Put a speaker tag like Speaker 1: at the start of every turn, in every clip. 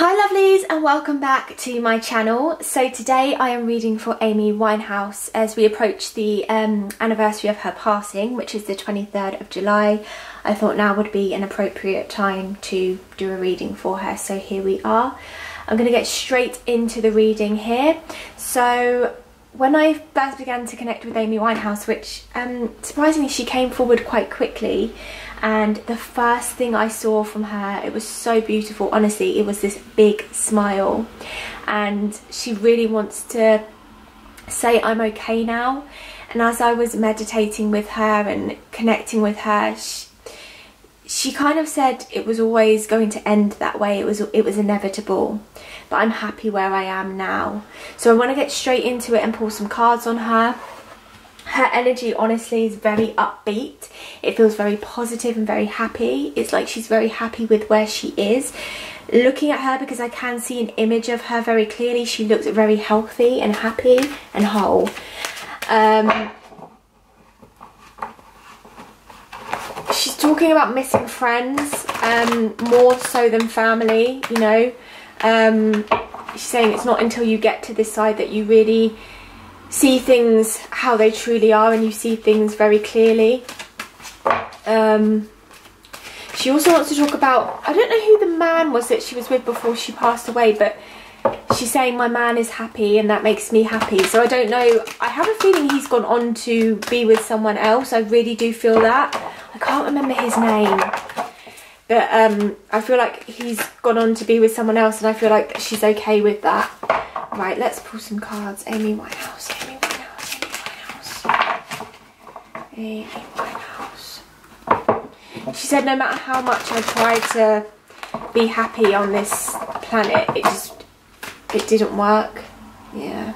Speaker 1: Hi lovelies, and welcome back to my channel. So today I am reading for Amy Winehouse as we approach the anniversary of her passing, which is the 23rd of July. I thought now would be an appropriate time to do a reading for her, so here we are. I'm going to get straight into the reading here. So when I first began to connect with Amy Winehouse, which surprisingly she came forward quite quickly, and the first thing I saw from her, it was so beautiful. Honestly, it was this big smile, and she really wants to say I'm okay now. And as I was meditating with her and connecting with her, she kind of said it was always going to end that way. It was inevitable, but I'm happy where I am now. So I want to get straight into it and pull some cards on her. Her energy honestly is very upbeat. It feels very positive and very happy. It's like she's very happy with where she is. Looking at her, because I can see an image of her very clearly, she looks very healthy and happy and whole. She's talking about missing friends, more so than family, you know. She's saying it's not until you get to this side that you really see things how they truly are, and you see things very clearly. She also wants to talk about, I don't know who the man was that she was with before she passed away, but she's saying my man is happy and that makes me happy. So I don't know, I have a feeling he's gone on to be with someone else. I really do feel that. I can't remember his name, but I feel like he's gone on to be with someone else, and I feel like she's okay with that. Right, let's pull some cards. Amy Winehouse, Amy Winehouse, Amy Winehouse, Amy Winehouse. She said no matter how much I tried to be happy on this planet, it didn't work. Yeah.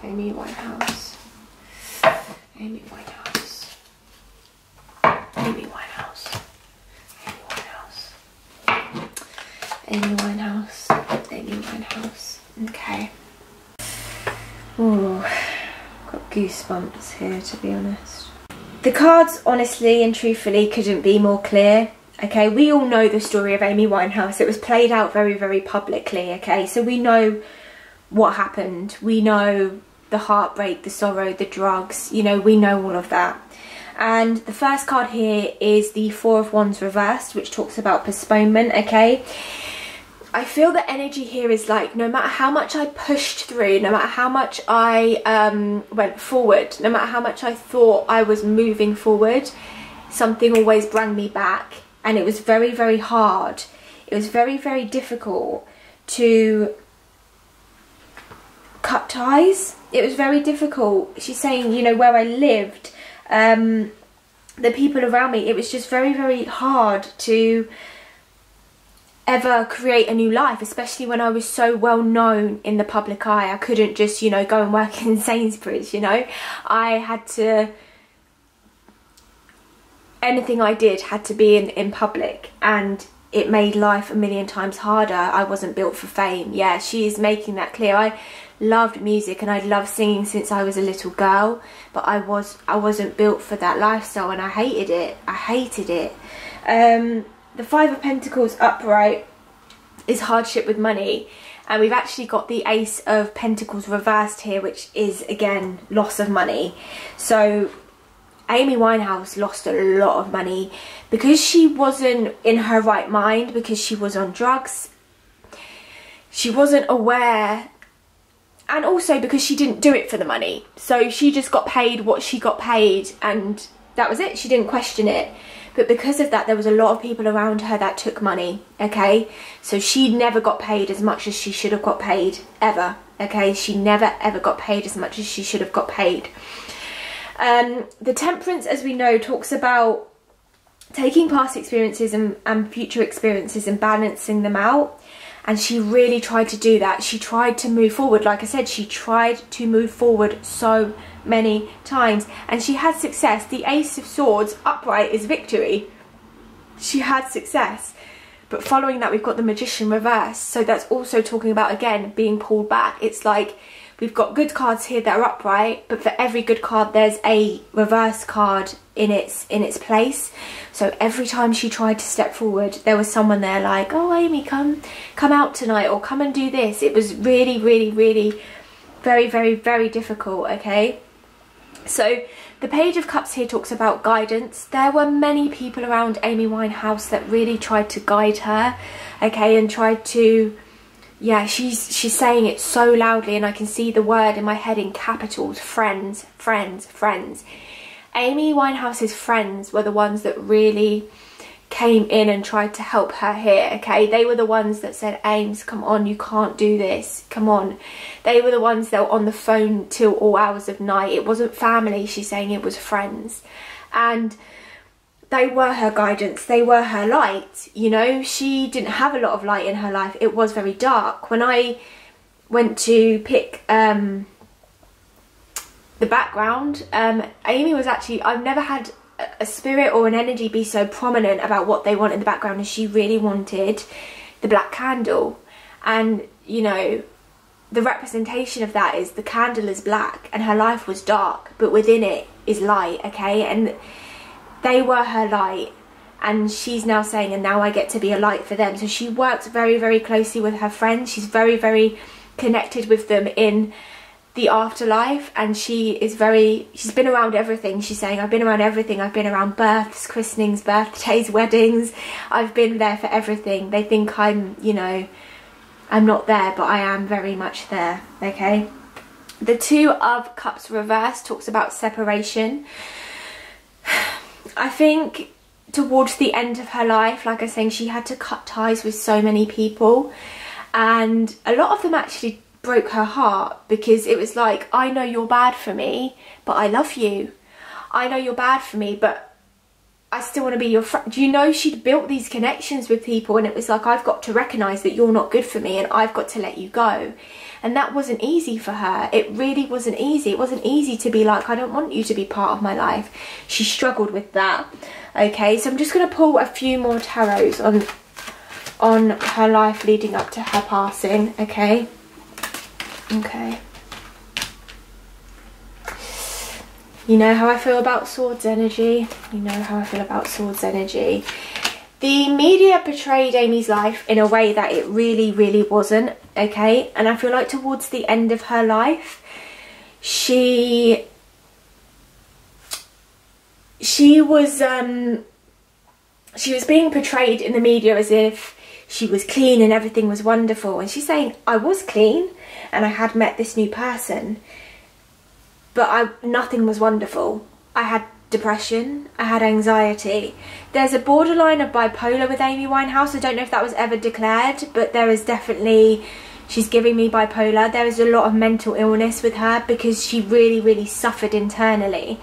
Speaker 1: Amy Winehouse. Amy Winehouse. Amy Winehouse. Amy Winehouse. Amy Winehouse. Amy Winehouse. Okay. Oh, got goosebumps here, to be honest. The cards, honestly and truthfully, couldn't be more clear. Okay, we all know the story of Amy Winehouse. It was played out very, very publicly. Okay, so we know what happened. We know the heartbreak, the sorrow, the drugs. You know, we know all of that. And the first card here is the Four of Wands reversed, which talks about postponement. Okay. I feel the energy here is like, no matter how much I pushed through, no matter how much I went forward, no matter how much I thought I was moving forward, something always brought me back. And it was very, very hard. It was very, very difficult to cut ties. It was very difficult. She's saying, you know, where I lived, the people around me, it was just very, very hard to ever create a new life, especially when I was so well known in the public eye. I couldn't just, you know, go and work in Sainsbury's, you know. I had to, anything I did had to be in public, and it made life a million times harder. I wasn't built for fame. Yeah, she is making that clear. I loved music and I loved singing since I was a little girl, but I wasn't built for that lifestyle, and I hated it. I hated it. The Five of Pentacles upright is hardship with money, and we've actually got the Ace of Pentacles reversed here, which is again loss of money. So Amy Winehouse lost a lot of money because she wasn't in her right mind, because she was on drugs. She wasn't aware, and also because she didn't do it for the money. So she just got paid what she got paid, and that was it. She didn't question it. But because of that, there was a lot of people around her that took money, okay? So she never got paid as much as she should have got paid, ever, okay? She never, ever got paid as much as she should have got paid. The Temperance, as we know, talks about taking past experiences and future experiences and balancing them out. And she really tried to do that. She tried to move forward. Like I said, she tried to move forward so many times, and she had success. The Ace of Swords upright is victory. She had success, But following that, we've got the Magician reversed. So that's also talking about, again, being pulled back. It's like we've got good cards here that are upright, but for every good card, there's a reverse card in its place. So every time she tried to step forward, there was someone there like, oh, Amy, come out tonight, or come and do this. It was really, really, really very, very, very difficult, okay? So the Page of Cups here talks about guidance. There were many people around Amy Winehouse that really tried to guide her, okay, and tried to, yeah, she's saying it so loudly, and I can see the word in my head in capitals: friends, friends, friends. Amy Winehouse's friends were the ones that really came in and tried to help her here, okay? They were the ones that said, Ames, come on, you can't do this, come on. They were the ones that were on the phone till all hours of night. It wasn't family, she's saying, it was friends. And they were her guidance, they were her light, you know? She didn't have a lot of light in her life. It was very dark. When I went to pick the background, Amy was actually, I've never had a spirit or an energy be so prominent about what they want in the background, and she really wanted the black candle. And, you know, the representation of that is the candle is black and her life was dark, but within it is light, okay? And they were her light, and she's now saying, and now I get to be a light for them. So she works very, very closely with her friends. She's very, very connected with them in the afterlife, and she's been around everything. She's saying, I've been around everything. I've been around births, christenings, birthdays, weddings. I've been there for everything. They think I'm, you know, I'm not there, but I am very much there, okay? The Two of Cups reversed talks about separation. I think towards the end of her life, like I was saying, she had to cut ties with so many people, and a lot of them actually broke her heart, because it was like, I know you're bad for me, but I love you. I know you're bad for me, but I still want to be your friend. Do you know, she'd built these connections with people, and it was like, I've got to recognise that you're not good for me, and I've got to let you go. And that wasn't easy for her. It really wasn't easy. It wasn't easy to be like, I don't want you to be part of my life. She struggled with that. Okay, so I'm just going to pull a few more tarots on her life leading up to her passing, okay? Okay. You know how I feel about Swords energy. You know how I feel about Swords energy. The media portrayed Amy's life in a way that it really, really wasn't, okay? And I feel like towards the end of her life, she was being portrayed in the media as if she was clean and everything was wonderful. And she's saying, I was clean and I had met this new person, but nothing was wonderful. I had depression, I had anxiety. There's a borderline of bipolar with Amy Winehouse. I don't know if that was ever declared, but there is definitely, she's giving me bipolar. There is a lot of mental illness with her because she really, really suffered internally.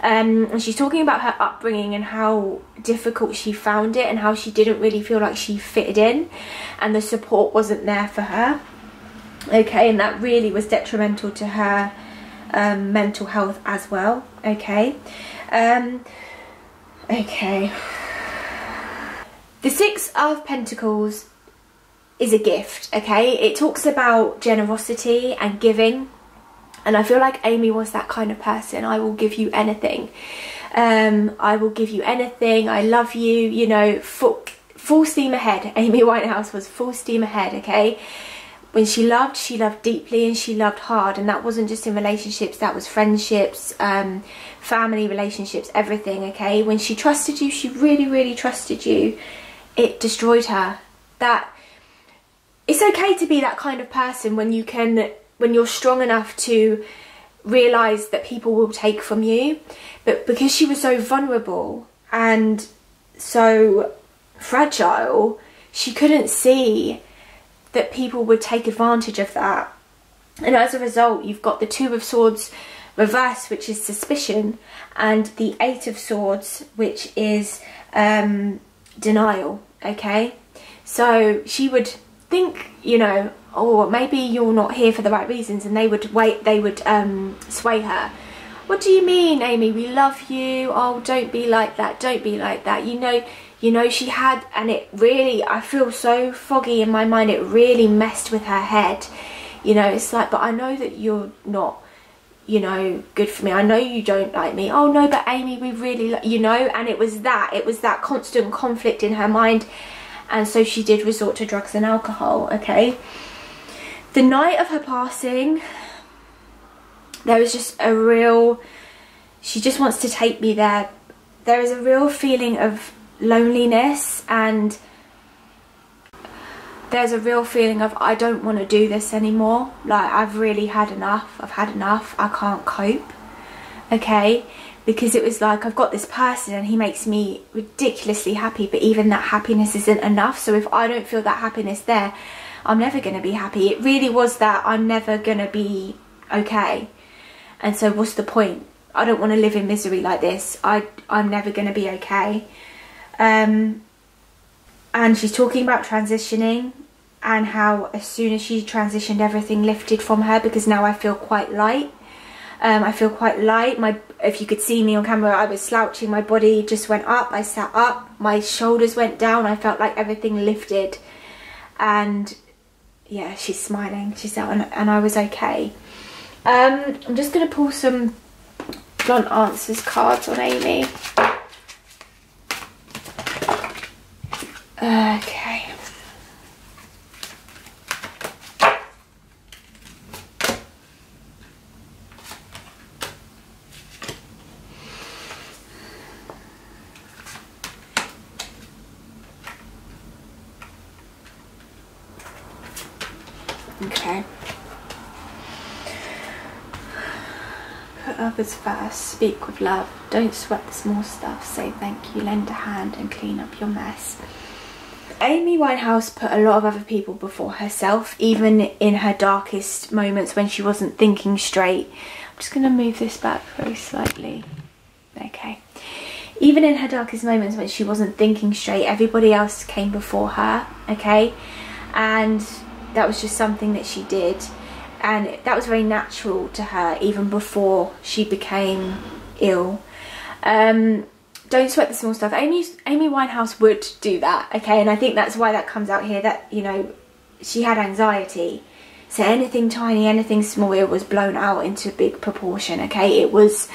Speaker 1: And she's talking about her upbringing and how difficult she found it and how she didn't really feel like she fitted in and the support wasn't there for her. Okay, and that really was detrimental to her mental health as well. Okay. Okay. The Six of Pentacles is a gift, okay? It talks about generosity and giving. And I feel like Amy was that kind of person. I will give you anything. I will give you anything. I love you. You know, full steam ahead. Amy Winehouse was full steam ahead, okay? When she loved deeply and she loved hard. And that wasn't just in relationships. That was friendships, family relationships, everything, okay? When she trusted you, she really, really trusted you. It destroyed her. That it's okay to be that kind of person when you can... when you're strong enough to realise that people will take from you. But because she was so vulnerable and so fragile, she couldn't see that people would take advantage of that. And as a result, you've got the Two of Swords reversed, which is suspicion, and the Eight of Swords, which is denial, okay? So she would think, you know, oh, maybe you're not here for the right reasons, and they would sway her. What do you mean, Amy? We love you. Oh, don't be like that. Don't be like that. You know, You know, she had, and it really, I feel so foggy in my mind, it really messed with her head. You know, it's like, but I know that you're not, you know, good for me. I know you don't like me. Oh no, but Amy, we really, you know, and it was that constant conflict in her mind. And so she did resort to drugs and alcohol, okay? The night of her passing, there was just a real, she just wants to take me there. There is a real feeling of loneliness, and there's a real feeling of, I don't want to do this anymore. Like, I've really had enough. I've had enough. I can't cope, okay? Because it was like, I've got this person and he makes me ridiculously happy, but even that happiness isn't enough. So if I don't feel that happiness there, I'm never going to be happy. It really was that I'm never going to be okay. And so what's the point? I don't want to live in misery like this. I'm never going to be okay. And she's talking about transitioning, and how as soon as she transitioned, everything lifted from her, because now I feel quite light. I feel quite light. If you could see me on camera, I was slouching. My body just went up. I sat up. My shoulders went down. I felt like everything lifted. And yeah, she's smiling. She's out, and I was okay. I'm just going to pull some blunt answers cards on Amy. Okay. Okay. Put others first, speak with love, don't sweat the small stuff, say thank you, lend a hand and clean up your mess. Amy Winehouse put a lot of other people before herself, even in her darkest moments when she wasn't thinking straight. I'm just going to move this back very slightly. Okay. Even in her darkest moments when she wasn't thinking straight, everybody else came before her, okay? And that was just something that she did. And that was very natural to her, even before she became ill. Don't sweat the small stuff. Amy Winehouse would do that, okay? And I think that's why that comes out here, that, you know, she had anxiety. So anything tiny, anything small, it was blown out into a big proportion, okay? It was,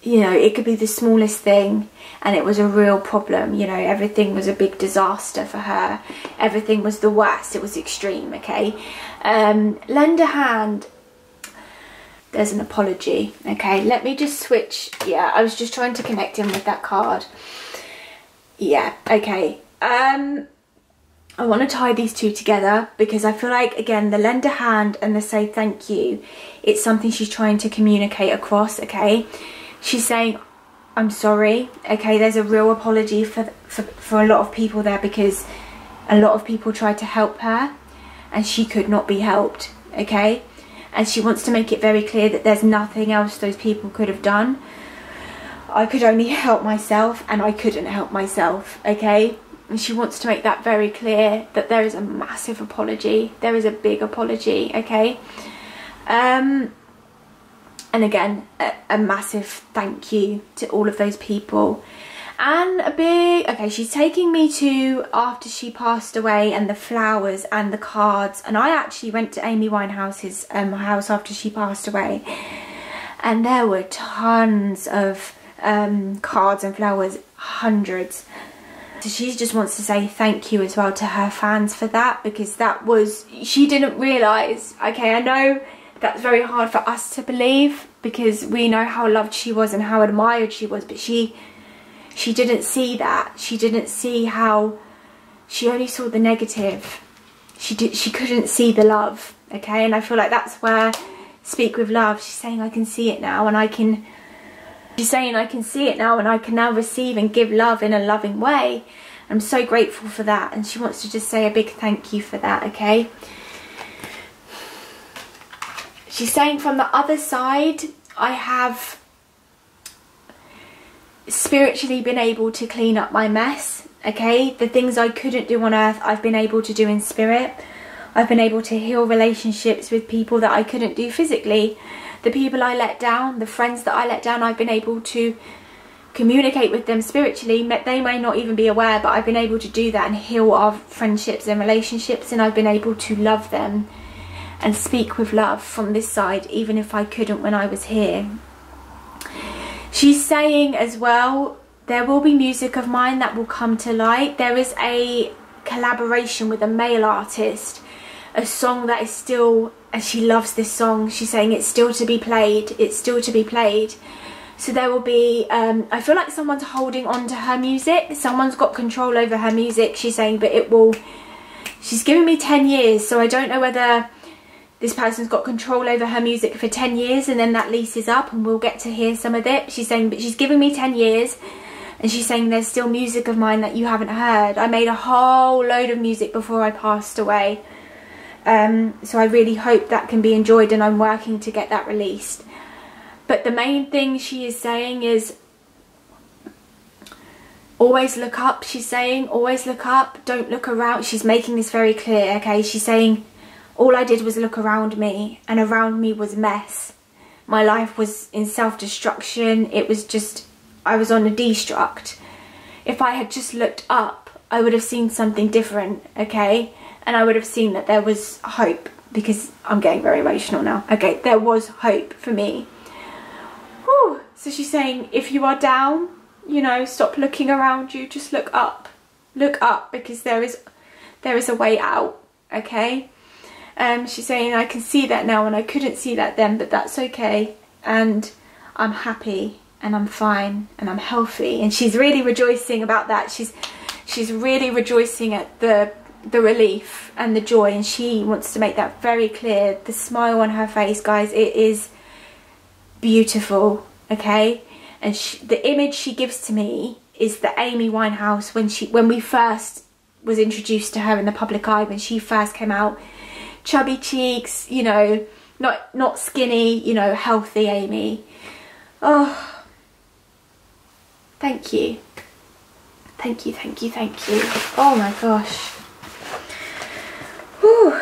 Speaker 1: you know, it could be the smallest thing and it was a real problem. You know, everything was a big disaster for her. Everything was the worst. It was extreme, okay? Lend a hand. There's an apology, okay? Let me just switch. Yeah, I was just trying to connect in with that card. Yeah, okay. I want to tie these two together because I feel like, again, the lend a hand and the say thank you, it's something she's trying to communicate across, okay? She's saying, I'm sorry, okay? There's a real apology for a lot of people there, because a lot of people tried to help her and she could not be helped, okay? And she wants to make it very clear that there's nothing else those people could have done. I could only help myself and I couldn't help myself, okay? And she wants to make that very clear, that there is a massive apology. There is a big apology, okay? And again, a massive thank you to all of those people. And a big, okay, she's taking me to after she passed away, and the flowers and the cards. And I actually went to Amy Winehouse's house after she passed away, and there were tons of cards and flowers, hundreds. So she just wants to say thank you as well to her fans for that, because that was, she didn't realise, okay, I know that's very hard for us to believe because we know how loved she was and how admired she was, but she didn't see that. She didn't see how, she only saw the negative. She couldn't see the love, okay? And I feel like that's where Speak with Love, she's saying I can see it now, and she's saying I can see it now and I can now receive and give love in a loving way. I'm so grateful for that, and she wants to just say a big thank you for that, okay? She's saying from the other side, I have spiritually been able to clean up my mess, okay? The things I couldn't do on earth, I've been able to do in spirit. I've been able to heal relationships with people that I couldn't do physically. The people I let down, the friends that I let down, I've been able to communicate with them spiritually. They may not even be aware, but I've been able to do that and heal our friendships and relationships, and I've been able to love them and speak with love from this side, even if I couldn't when I was here. She's saying as well, there will be music of mine that will come to light. There is a collaboration with a male artist, a song that is still, and she loves this song, she's saying it's still to be played, it's still to be played. So there will be, I feel like someone's holding on to her music, someone's got control over her music, she's saying, but it will, she's giving me 10 years, so I don't know whether this person's got control over her music for 10 years and then that lease is up and we'll get to hear some of it. She's saying, but she's giving me 10 years and she's saying there's still music of mine that you haven't heard. I made a whole load of music before I passed away. So I really hope that can be enjoyed, and I'm working to get that released. But the main thing she is saying is always look up. She's saying always look up, don't look around. She's making this very clear, okay? She's saying all I did was look around me, and around me was mess. My life was in self-destruction. It was just, I was on a destruct. If I had just looked up, I would have seen something different, okay? And I would have seen that there was hope, because I'm getting very emotional now. Okay, there was hope for me. Whew. So she's saying, if you are down, you know, stop looking around you, just look up. Look up, because there is a way out, okay? She's saying, I can see that now and I couldn't see that then, but that's okay. And I'm happy and I'm fine and I'm healthy. And she's really rejoicing about that. She's really rejoicing at the relief and the joy, and she wants to make that very clear. The smile on her face, guys, it is beautiful, okay? And the image she gives to me is the Amy Winehouse when we first was introduced to her in the public eye, when she first came out. Chubby cheeks, you know, not skinny, you know, healthy Amy. Oh, thank you. Thank you, thank you, thank you. Oh my gosh. Whew.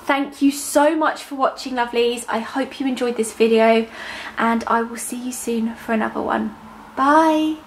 Speaker 1: Thank you so much for watching, lovelies. I hope you enjoyed this video, and I will see you soon for another one. Bye.